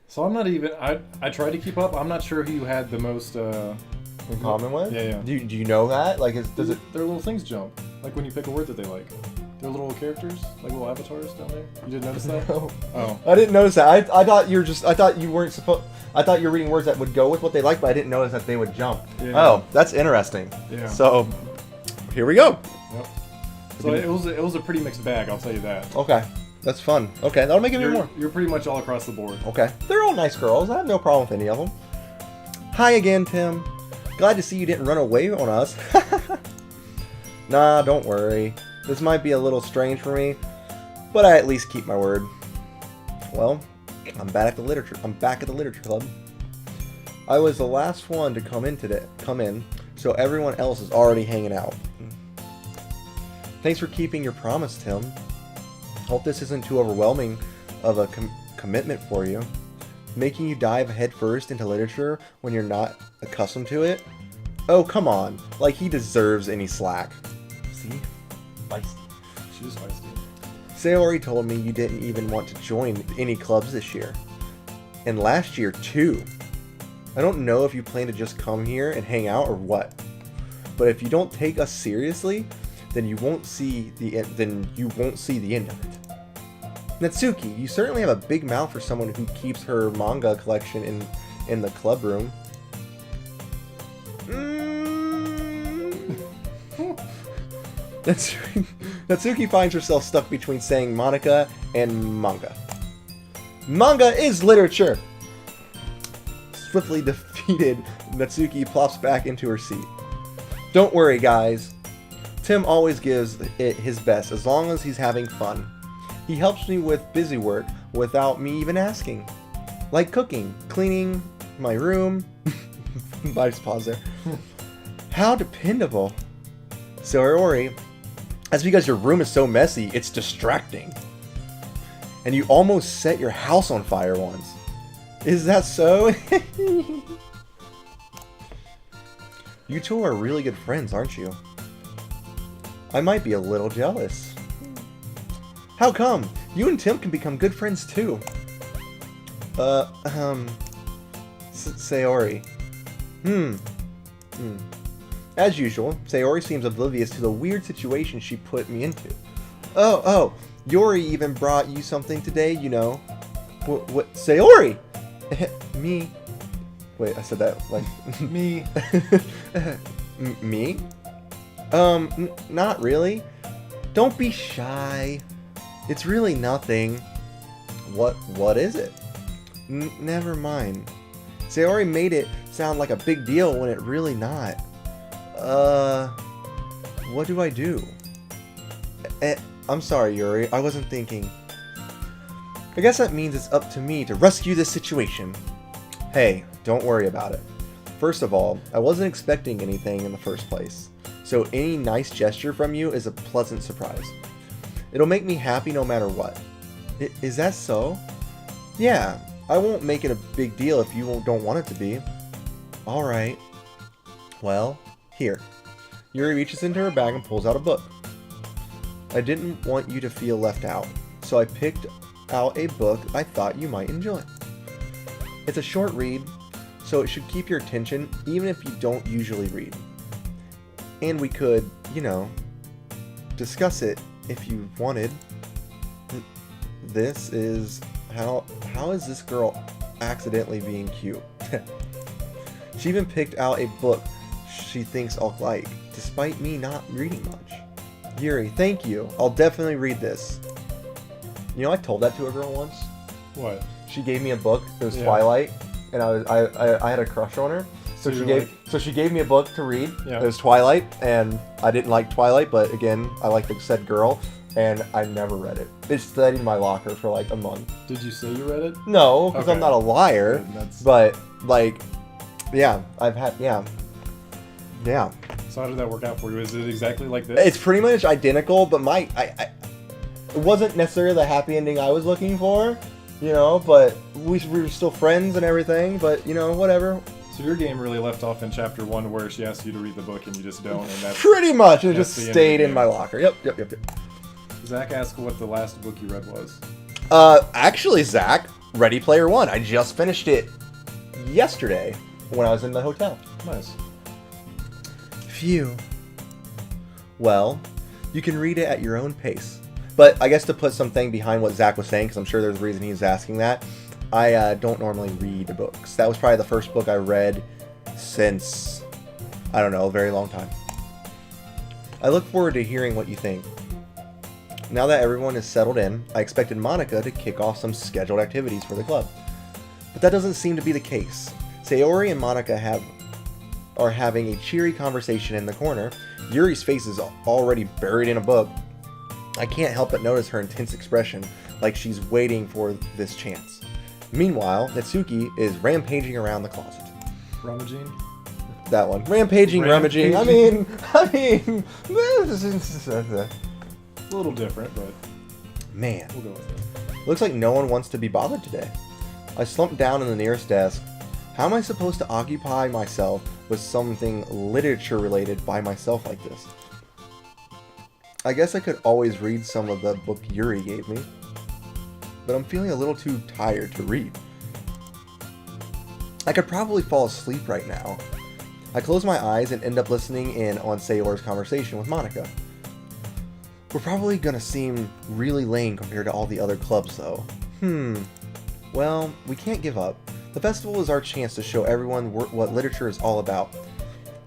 So I'm not even. I tried to keep up. I'm not sure who had the most. In common with? Yeah. Do you know that? Like, does it? Their little things jump. Like when you pick a word that they like. They're little characters, like little avatars down there. You didn't notice that? No. Oh. I didn't notice that. I thought you were just. I thought you weren't supposed. I thought you were reading words that would go with what they like, but I didn't notice that they would jump. Yeah. Oh, that's interesting. Yeah. So, here we go. Yep. So it was a pretty mixed bag, I'll tell you that. Okay, that's fun. Okay, that'll make it even more. You're pretty much all across the board. Okay, they're all nice girls. I have no problem with any of them. Hi again, Tim. Glad to see you didn't run away on us. Nah, don't worry. This might be a little strange for me, but I at least keep my word. Well, I'm back at the literature. I'm back at the literature club. I was the last one to come in, so everyone else is already hanging out. Thanks for keeping your promise, Tim. Hope this isn't too overwhelming of a commitment for you. Making you dive headfirst into literature when you're not accustomed to it? Oh, come on. Like he deserves any slack. See? Feisty. She's feisty. Sayori told me you didn't even want to join any clubs this year. And last year, too. I don't know if you plan to just come here and hang out or what. But if you don't take us seriously, then you won't see the end of it. Natsuki, you certainly have a big mouth for someone who keeps her manga collection in the club room. Natsuki finds herself stuck between saying Monica and manga. Manga is literature! Swiftly defeated, Natsuki plops back into her seat. Don't worry, guys. Tim always gives it his best as long as he's having fun. He helps me with busy work without me even asking. Like cooking, cleaning my room. I just pause there. How dependable. Sayori, that's because your room is so messy, it's distracting. And you almost set your house on fire once. Is that so? You two are really good friends, aren't you? I might be a little jealous. How come? You and Tim can become good friends too. Sayori. As usual, Sayori seems oblivious to the weird situation she put me into. Oh, Yori even brought you something today, you know. What? Sayori! Me? Wait, I said that like... Me. Me? Not really. Don't be shy. It's really nothing. What is it? Never mind. Sayori made it sound like a big deal when it really not. What do I do? I'm sorry, Yuri. I wasn't thinking. I guess that means it's up to me to rescue this situation. Hey, don't worry about it. First of all, I wasn't expecting anything in the first place, so any nice gesture from you is a pleasant surprise. It'll make me happy no matter what. Is that so? Yeah, I won't make it a big deal if you don't want it to be. Alright. Well, here. Yuri reaches into her bag and pulls out a book. I didn't want you to feel left out, so I picked out a book I thought you might enjoy. It's a short read, so it should keep your attention even if you don't usually read. And we could, discuss it if you wanted. This is... How is this girl accidentally being cute? She even picked out a book she thinks I'll like, despite me not reading much. Yuri, thank you. I'll definitely read this. I told that to a girl once. What? She gave me a book. It was Twilight, and I had a crush on her. So she gave me a book to read. Yeah. It was Twilight, and I didn't like Twilight, but again, I liked the said girl, and I never read it. It stayed in my locker for like a month. Did you say you read it? No, because I'm not a liar. But yeah. So how did that work out for you? Is it exactly like this? It's pretty much identical, but it wasn't necessarily the happy ending I was looking for, but we were still friends and everything, but, whatever. So your game really left off in chapter 1 where she asked you to read the book and you just don't, and that's... Pretty much, it just stayed in my locker. Yep. Zach asked what the last book you read was. Actually, Zach, Ready Player One. I just finished it yesterday when I was in the hotel. Nice. Phew. Well, you can read it at your own pace. But I guess to put something behind what Zach was saying, because I'm sure there's a reason he's asking that, I don't normally read books. That was probably the first book I read since, I don't know, a very long time. I look forward to hearing what you think. Now that everyone is settled in, I expected Monica to kick off some scheduled activities for the club. But that doesn't seem to be the case. Sayori and Monica are having a cheery conversation in the corner. Yuri's face is already buried in a book. I can't help but notice her intense expression, like she's waiting for this chance. Meanwhile, Natsuki is rampaging around the closet. Ramajin? That one. Rampaging, rummaging. I mean... A little different, but... Man. We'll go with it. Looks like no one wants to be bothered today. I slumped down in the nearest desk. How am I supposed to occupy myself with something literature-related by myself like this? I guess I could always read some of the book Yuri gave me, but I'm feeling a little too tired to read. I could probably fall asleep right now. I close my eyes and end up listening in on Sayori's conversation with Monica. We're probably gonna seem really lame compared to all the other clubs though. Well, we can't give up. The festival is our chance to show everyone what literature is all about.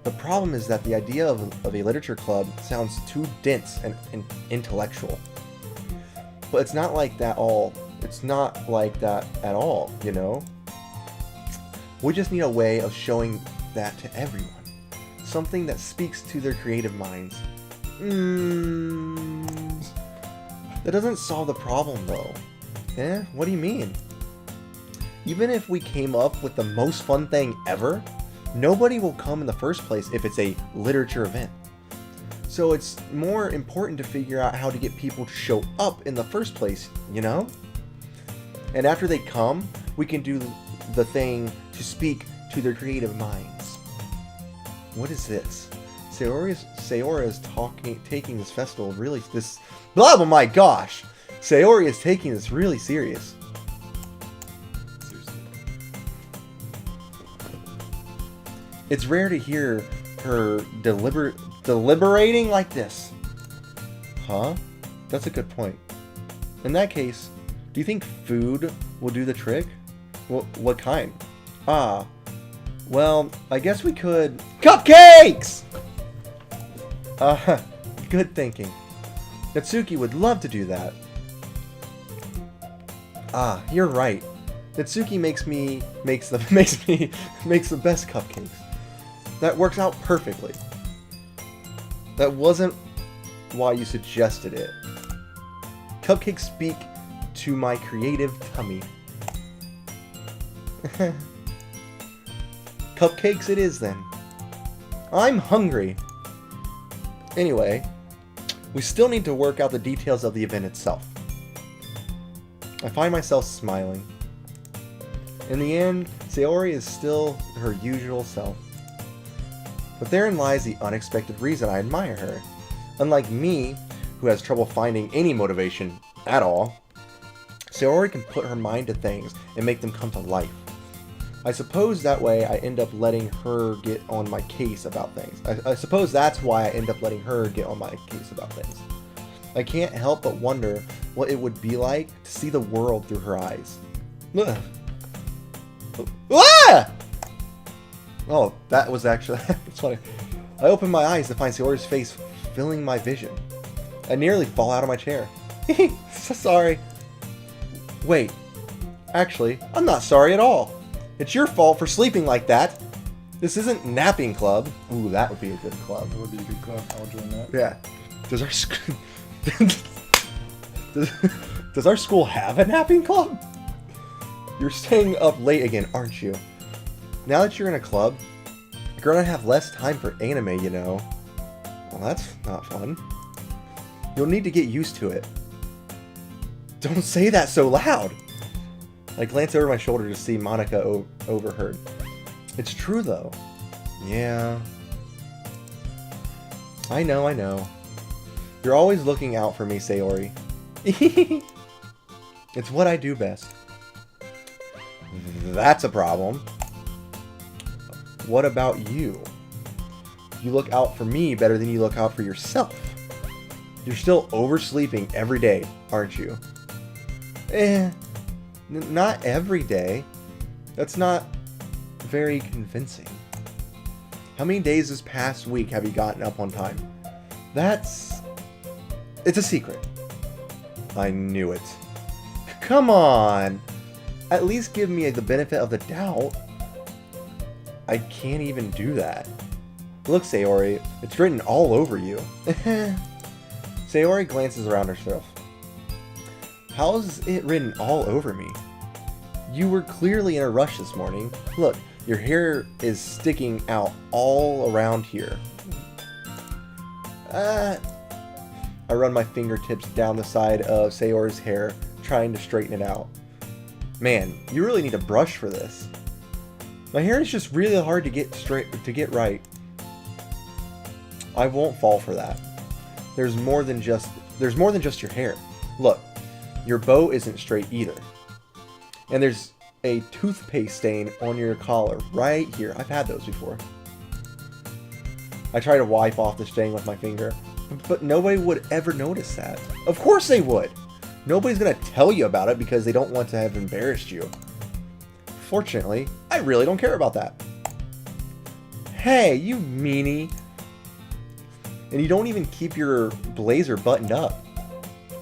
The problem is that the idea of a literature club sounds too dense and intellectual. But it's not like that at all, you know? We just need a way of showing that to everyone. Something that speaks to their creative minds. That doesn't solve the problem though. Eh? What do you mean? Even if we came up with the most fun thing ever, nobody will come in the first place if it's a literature event. So it's more important to figure out how to get people to show up in the first place, you know? And after they come, we can do the thing to speak to their creative minds. What is this? Sayori is taking this festival really... Oh my gosh! Sayori is taking this really serious. It's rare to hear her deliberating like this. Huh? That's a good point. In that case, do you think food will do the trick? What kind? Well, I guess we could... Cupcakes! Good thinking. Natsuki would love to do that. You're right. Natsuki makes the best cupcakes. That works out perfectly. That wasn't why you suggested it. Cupcakes speak to my creative tummy. Cupcakes it is then. I'm hungry. Anyway, we still need to work out the details of the event itself. I find myself smiling. In the end, Sayori is still her usual self. But therein lies the unexpected reason I admire her. Unlike me, who has trouble finding any motivation at all, Sayori can put her mind to things and make them come to life. I suppose that way I end up letting her get on my case about things. I suppose that's why I end up letting her get on my case about things. I can't help but wonder what it would be like to see the world through her eyes. Ugh. Ah! Oh, that was actually... it's funny. I opened my eyes to find Sayori's face filling my vision. I nearly fall out of my chair. So sorry. Wait. Actually, I'm not sorry at all. It's your fault for sleeping like that. This isn't napping club. Ooh, that would be a good club. That would be a good club. I'll join that. Yeah. Does our school have a napping club? You're staying up late again, aren't you? Now that you're in a club, you're gonna have less time for anime, you know. Well, that's not fun. You'll need to get used to it. Don't say that so loud! I glance over my shoulder to see Monica overheard. It's true, though. Yeah. I know. You're always looking out for me, Sayori. It's what I do best. That's a problem. What about you? You look out for me better than you look out for yourself. You're still oversleeping every day, aren't you? Not every day. That's not very convincing. How many days this past week have you gotten up on time? It's a secret. I knew it. Come on! At least give me the benefit of the doubt. I can't even do that. Look, Sayori, it's written all over you. Sayori glances around herself. How's it written all over me? You were clearly in a rush this morning. Look, your hair is sticking out all around here. I run my fingertips down the side of Sayori's hair, trying to straighten it out. Man, you really need a brush for this. My hair is just really hard to get right. I won't fall for that. There's more than just your hair. Look, your bow isn't straight either. And there's a toothpaste stain on your collar right here. I've had those before. I try to wipe off the stain with my finger, but nobody would ever notice that. Of course they would. Nobody's gonna tell you about it because they don't want to have embarrassed you. Fortunately, I really don't care about that. Hey, you meanie. And you don't even keep your blazer buttoned up.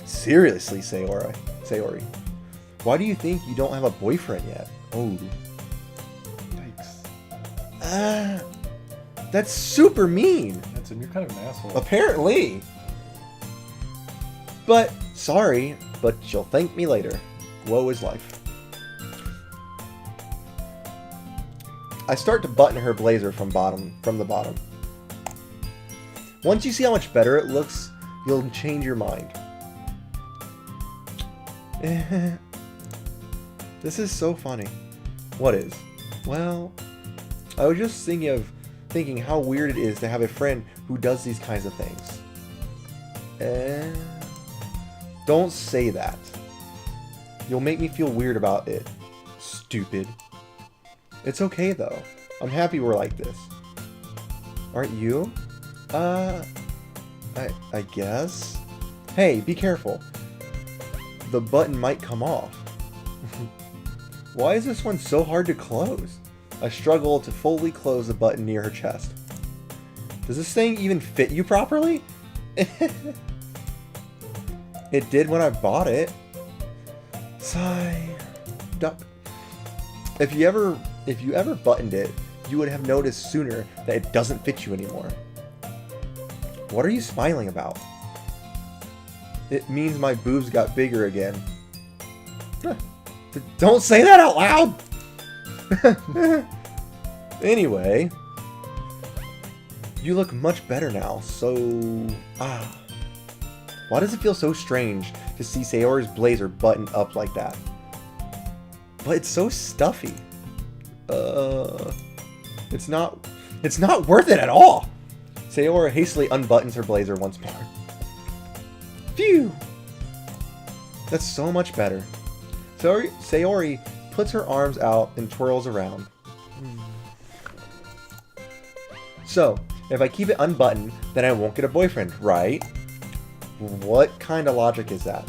Seriously, Sayori. Why do you think you don't have a boyfriend yet? Oh. Yikes. That's super mean. You're kind of an asshole. Apparently. But, sorry, but you'll thank me later. Woe is life. I start to button her blazer from the bottom. Once you see how much better it looks, you'll change your mind. This is so funny. What is? Well, I was just thinking how weird it is to have a friend who does these kinds of things. Don't say that. You'll make me feel weird about it. Stupid. It's okay though. I'm happy we're like this. Aren't you? I guess. Hey, be careful. The button might come off. Why is this one so hard to close? I struggle to fully close the button near her chest. Does this thing even fit you properly? It did when I bought it. Sigh. Duck. If you ever buttoned it, you would have noticed sooner that it doesn't fit you anymore. What are you smiling about? It means my boobs got bigger again. Don't say that out loud! Anyway, you look much better now, so... Why does it feel so strange to see Sayori's blazer buttoned up like that? But it's so stuffy. It's not worth it at all! Sayori hastily unbuttons her blazer once more. Phew! That's so much better. Sayori puts her arms out and twirls around. So, if I keep it unbuttoned, then I won't get a boyfriend, right? What kind of logic is that?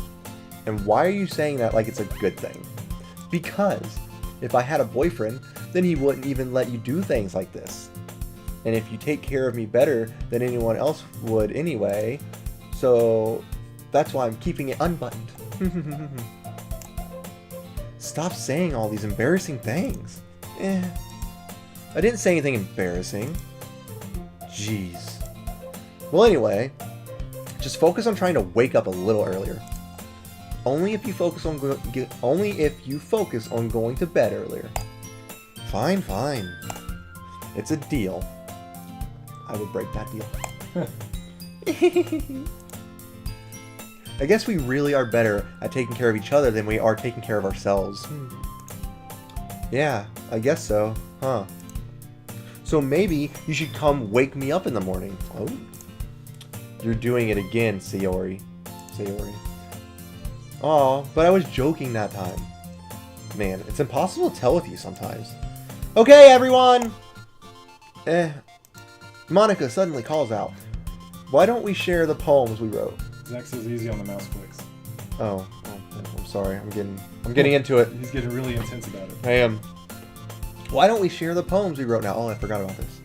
And why are you saying that like it's a good thing? Because if I had a boyfriend, then he wouldn't even let you do things like this. And if you take care of me better than anyone else would anyway, so that's why I'm keeping it unbuttoned. Stop saying all these embarrassing things. I didn't say anything embarrassing. Jeez. Well, anyway, just focus on trying to wake up a little earlier. Only if you focus on going to bed earlier. Fine, fine. It's a deal. I would break that deal. I guess we really are better at taking care of each other than we are taking care of ourselves. Yeah, I guess so, huh? So maybe you should come wake me up in the morning. Oh, you're doing it again, Sayori. Aw, but I was joking that time. Man, it's impossible to tell with you sometimes. Okay, everyone! Monica suddenly calls out, "Why don't we share the poems we wrote?" Zach says easy on the mouse clicks. Oh, I'm sorry. I'm getting into it. He's getting really intense about it. I am. Why don't we share the poems we wrote now? Oh, I forgot about this.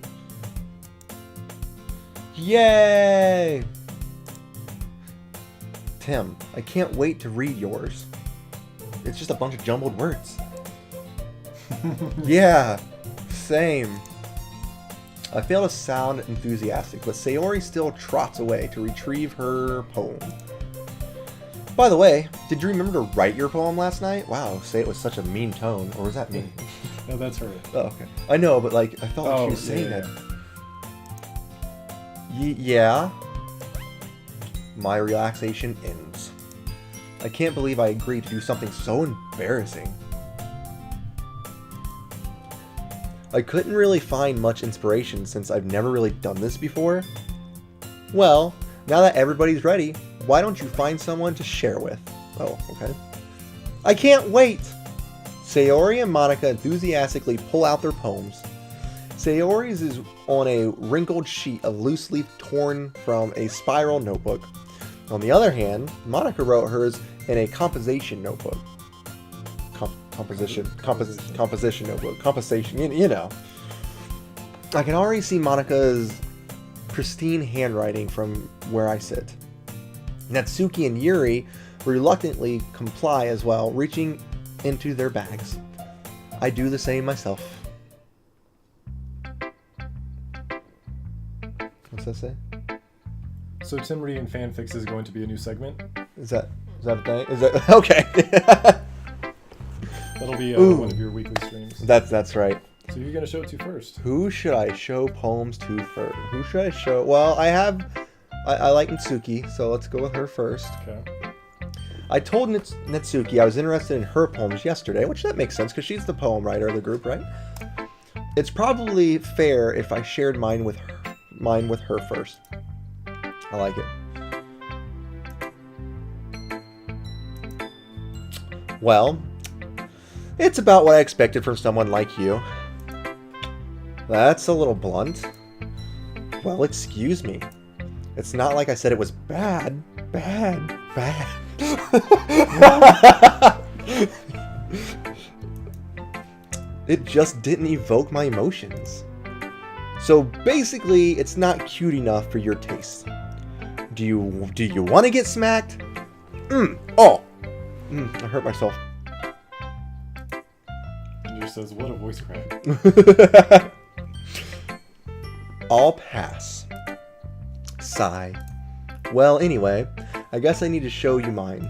Yay! Tim, I can't wait to read yours. It's just a bunch of jumbled words. Yeah, same. I fail to sound enthusiastic, but Sayori still trots away to retrieve her poem. By the way, did you remember to write your poem last night? Wow, say it with such a mean tone. Or was that me? No, that's her. Oh, okay. I know, but like, I felt like she was saying that. Yeah. My relaxation ends. I can't believe I agreed to do something so embarrassing. I couldn't really find much inspiration since I've never really done this before. Well, now that everybody's ready, why don't you find someone to share with? Oh, okay. I can't wait! Sayori and Monica enthusiastically pull out their poems. Sayori's is on a wrinkled sheet of loose leaf torn from a spiral notebook. On the other hand, Monica wrote hers in a composition notebook. Composition notebook. Composition, you know. I can already see Monica's pristine handwriting from where I sit. Natsuki and Yuri reluctantly comply as well, reaching into their bags. I do the same myself. What's that say? So Tim reading fanfics is going to be a new segment. Is that a thing? Is that okay? That'll be one of your weekly streams. That's right. So you're gonna show it to first. Who should I show poems to first? Who should I show? Well, I like Natsuki, so let's go with her first. Okay. I told Natsuki I was interested in her poems yesterday, which that makes sense because she's the poem writer of the group, right? It's probably fair if I shared mine with her first. I like it. Well, it's about what I expected from someone like you. That's a little blunt. Well, excuse me. It's not like I said it was bad. It just didn't evoke my emotions. So basically, it's not cute enough for your taste. Do you want to get smacked? I hurt myself. And just says, what a voice crack. I'll pass. Sigh. Well, anyway, I guess I need to show you mine.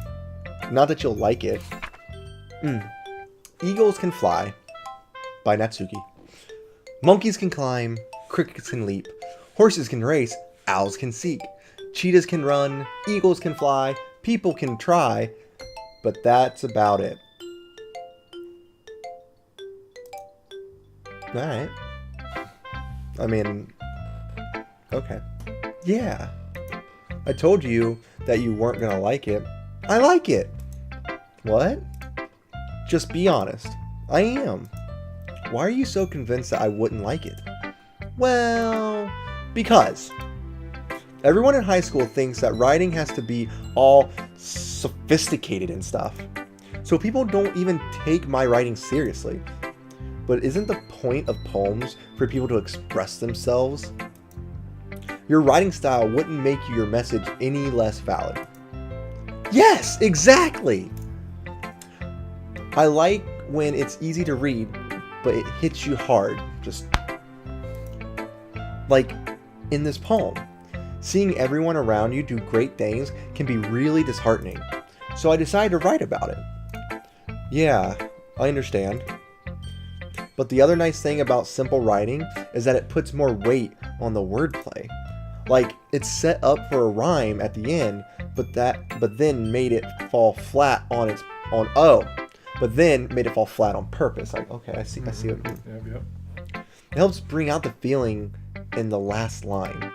Not that you'll like it. Eagles Can Fly by Natsuki. Monkeys can climb, crickets can leap, horses can race, owls can seek, cheetahs can run, eagles can fly, people can try, but that's about it. Alright. I mean, okay. Yeah. I told you that you weren't gonna like it. I like it. What? Just be honest. I am. Why are you so convinced that I wouldn't like it? Well, because everyone in high school thinks that writing has to be all sophisticated and stuff. So people don't even take my writing seriously. But isn't the point of poems for people to express themselves? Your writing style wouldn't make your message any less valid. Yes, exactly! I like when it's easy to read, but it hits you hard. Just like in this poem. Seeing everyone around you do great things can be really disheartening. So I decided to write about it. Yeah, I understand. But the other nice thing about simple writing is that it puts more weight on the wordplay. Like, it's set up for a rhyme at the end, but then made it fall flat on purpose. Like, okay, I see what you mean. Yep. It helps bring out the feeling in the last line.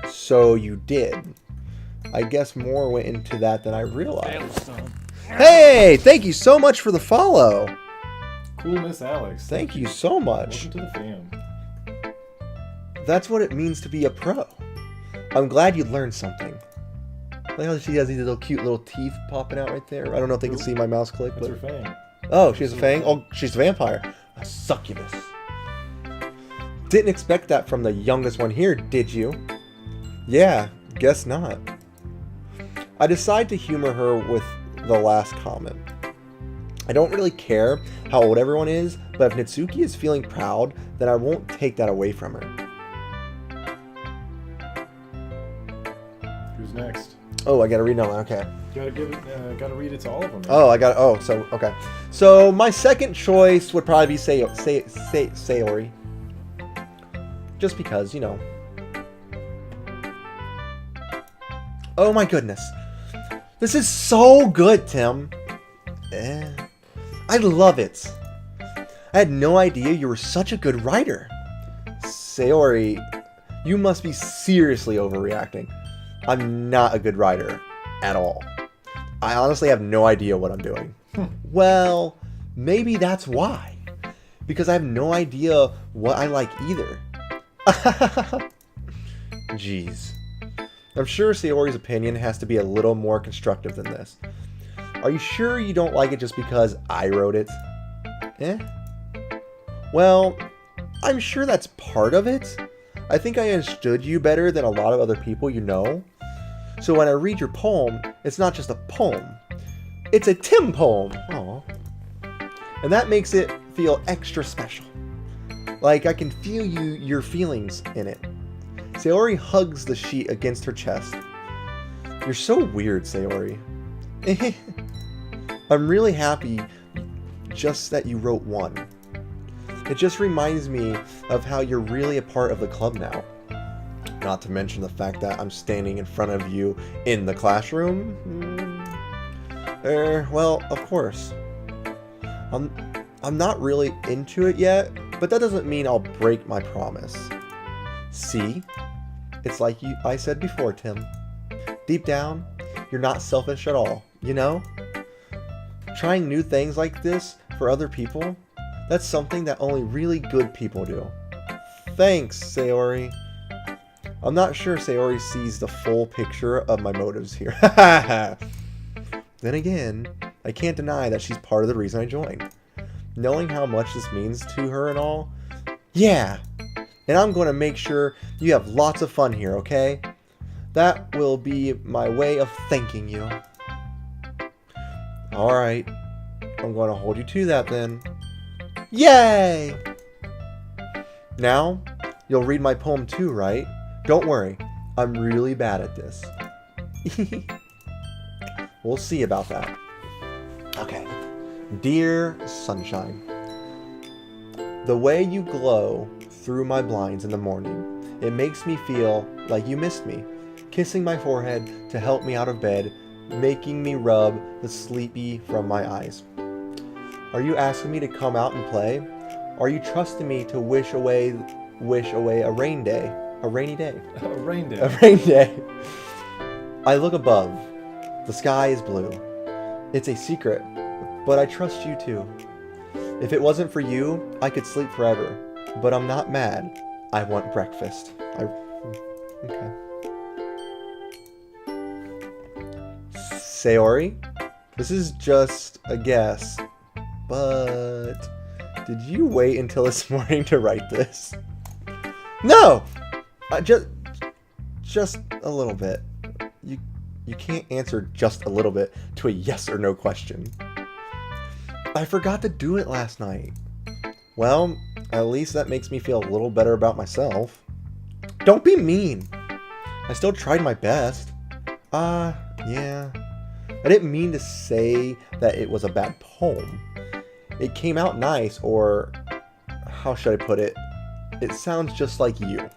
So you did. I guess more went into that than I realized. Hey, thank you so much for the follow. Cool Miss Alex. Thank you so much. Welcome to the fam. That's what it means to be a pro. I'm glad you learned something. Like how she has these little cute little teeth popping out right there. I don't know if they can see my mouse click, That's but her fang. oh, she has a fang. Oh, she's a vampire. A succubus. Didn't expect that from the youngest one here, did you? Yeah, guess not. I decide to humor her with the last comment. I don't really care how old everyone is, but if Natsuki is feeling proud, then I won't take that away from her. Who's next? Oh, I gotta read now. Okay. Gotta give it. Gotta read it to all of them. Man. Oh, I got. Oh, so okay. So my second choice would probably be Sayori. Just because, you know. Oh my goodness, this is so good, Tim. I love it. I had no idea you were such a good writer. Sayori, you must be seriously overreacting. I'm not a good writer at all. I honestly have no idea what I'm doing. Well, maybe that's why. Because I have no idea what I like either. Jeez. I'm sure Sayori's opinion has to be a little more constructive than this. Are you sure you don't like it just because I wrote it? Well, I'm sure that's part of it. I think I understood you better than a lot of other people you know. So when I read your poem, it's not just a poem. It's a Tim poem. Aww. And that makes it feel extra special. Like I can feel your feelings in it. Sayori hugs the sheet against her chest. You're so weird, Sayori. I'm really happy just that you wrote one. It just reminds me of how you're really a part of the club now. Not to mention the fact that I'm standing in front of you in the classroom. Well, of course. I'm not really into it yet, but that doesn't mean I'll break my promise. See? It's like I said before, Tim. Deep down, you're not selfish at all, you know? Trying new things like this for other people, that's something that only really good people do. Thanks, Sayori. I'm not sure Sayori sees the full picture of my motives here. Then again, I can't deny that she's part of the reason I joined. Knowing how much this means to her and all, yeah. And I'm going to make sure you have lots of fun here, okay? That will be my way of thanking you. Alright. I'm going to hold you to that then. Yay! Now, you'll read my poem too, right? Don't worry. I'm really bad at this. We'll see about that. Okay. Dear Sunshine, the way you glow through my blinds in the morning, it makes me feel like you missed me, kissing my forehead to help me out of bed, making me rub the sleepy from my eyes. Are you asking me to come out and play? Are you trusting me to wish away a rainy day? A rain day. A rain day. I look above. The sky is blue. It's a secret, but I trust you too. If it wasn't for you, I could sleep forever. But I'm not mad. I want breakfast. Okay. Sayori, this is just a guess, but did you wait until this morning to write this? No! Just a little bit. You can't answer just a little bit to a yes or no question. I forgot to do it last night. Well, at least that makes me feel a little better about myself. Don't be mean. I still tried my best. Yeah. I didn't mean to say that it was a bad poem. It came out nice, or how should I put it? It sounds just like you.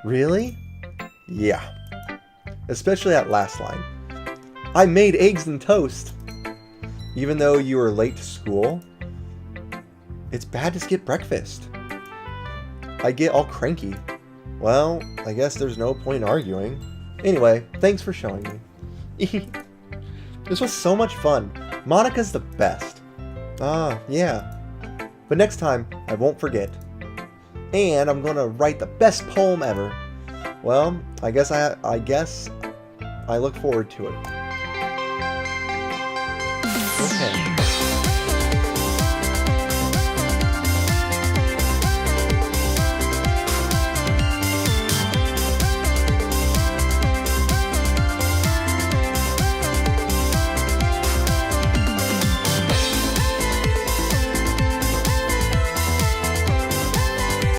Really? Yeah. Especially that last line. I made eggs and toast. Even though you were late to school, it's bad to skip breakfast. I get all cranky. Well, I guess there's no point in arguing. Anyway, thanks for showing me. This was so much fun. Monica's the best. Ah, yeah. But next time, I won't forget. And I'm gonna write the best poem ever. Well, I guess I look forward to it. Okay.